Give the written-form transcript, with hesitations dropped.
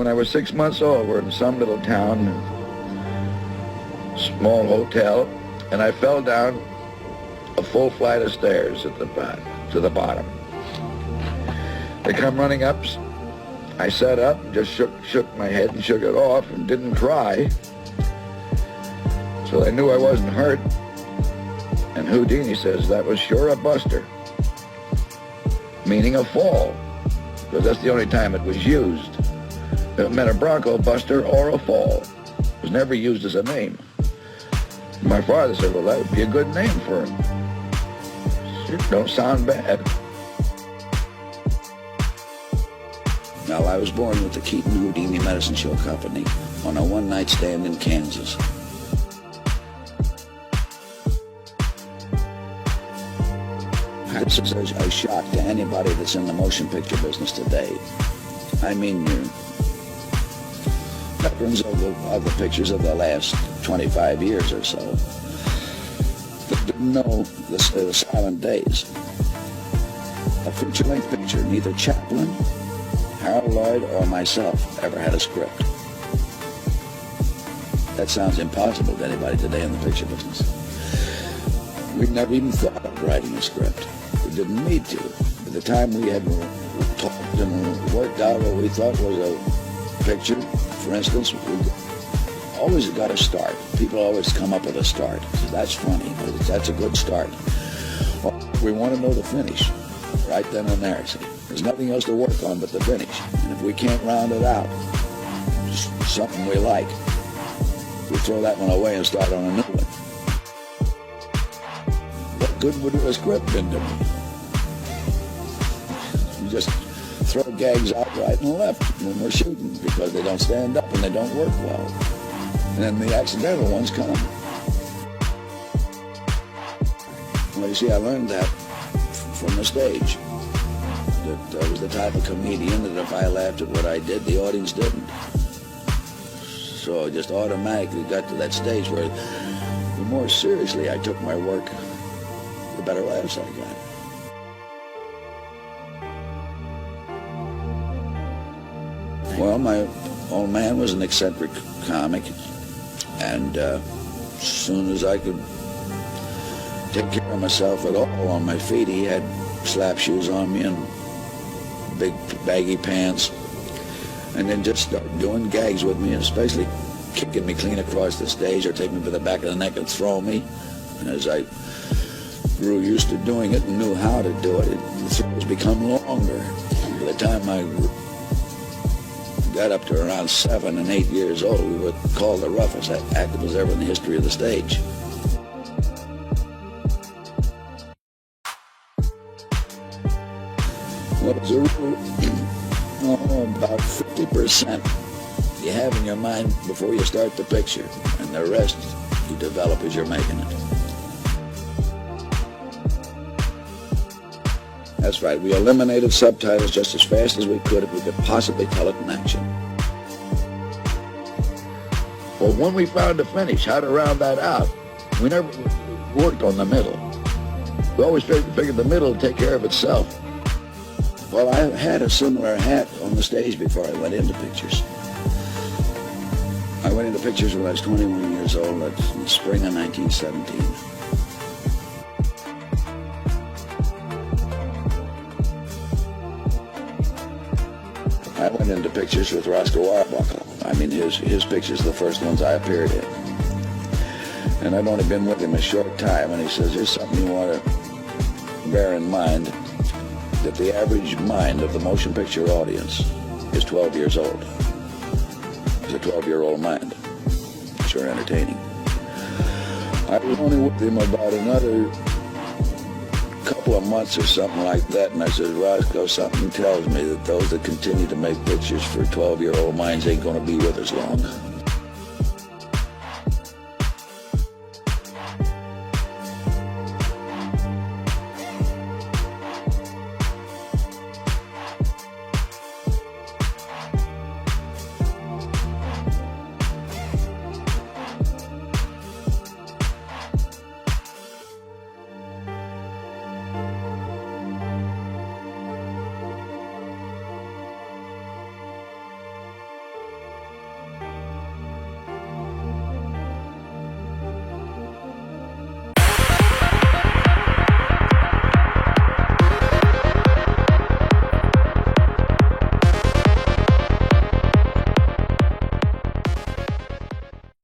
I was 6 months old. We're in some little town, small hotel, and I fell down a full flight of stairs to the bottom. They come running up. I sat up and just shook my head and shook it off and didn't cry. So they knew I wasn't hurt. And Houdini says, that was sure a buster, meaning a fall, because that's the only time it was used. It meant a bronco buster or a fall. It was never used as a name. My father said, well, that would be a good name for him. It don't sound bad. Now, I was born with the Keaton Houdini Medicine Show Company on a one-night stand in Kansas. This is a shock to anybody that's in the motion picture business today. I mean, you're veterans of the pictures of the last 25 years or so that didn't know the silent days. A feature-length picture, neither Chaplin, Harold Lloyd, or myself ever had a script. That sounds impossible to anybody today in the picture business. We never even thought of writing a script. We didn't need to. By the time we had talked and worked out what we thought was a picture, for instance, we always got a start. People always come up with a start. So that's funny, but that's a good start. Well, we want to know the finish right then and there. See, there's nothing else to work on but the finish. And if we can't round it out, just something we like, we throw that one away and start on a new one. What good would a script been doing? You just throw gags out right and left when we're shooting because they don't stand up and they don't work well. And then the accidental ones come. Well, you see, I learned that from the stage. That I was the type of comedian that if I laughed at what I did, the audience didn't. So I just automatically got to that stage where the more seriously I took my work, the better laughs I got. Well, my old man was an eccentric comic, and as soon as I could take care of myself at all on my feet, he had slap shoes on me and big baggy pants, and then just start doing gags with me, especially kicking me clean across the stage or taking me by the back of the neck and throw me. And as I grew used to doing it and knew how to do it, the throws become longer. By the time I got up to around 7 and 8 years old, we were called the roughest actors ever in the history of the stage. Well, as a rule, about 50% you have in your mind before you start the picture, and the rest you develop as you're making it. That's right, we eliminated subtitles just as fast as we could if we could possibly tell it in action. Well, when we found the finish, how to round that out, we never worked on the middle. We always figured the middle would take care of itself. Well, I had a similar hat on the stage before I went into pictures. I went into pictures when I was 21 years old, that's in the spring of 1917. I went into pictures with Roscoe Arbuckle. I mean, his pictures are the first ones I appeared in. And I'd only been with him a short time, and he says, there's something you want to bear in mind, that the average mind of the motion picture audience is 12 years old. It's a 12-year-old mind. Sure entertaining. I was only with him about another couple of months or something like that, and I said, Roscoe, something tells me that those that continue to make pictures for 12-year-old minds ain't going to be with us long.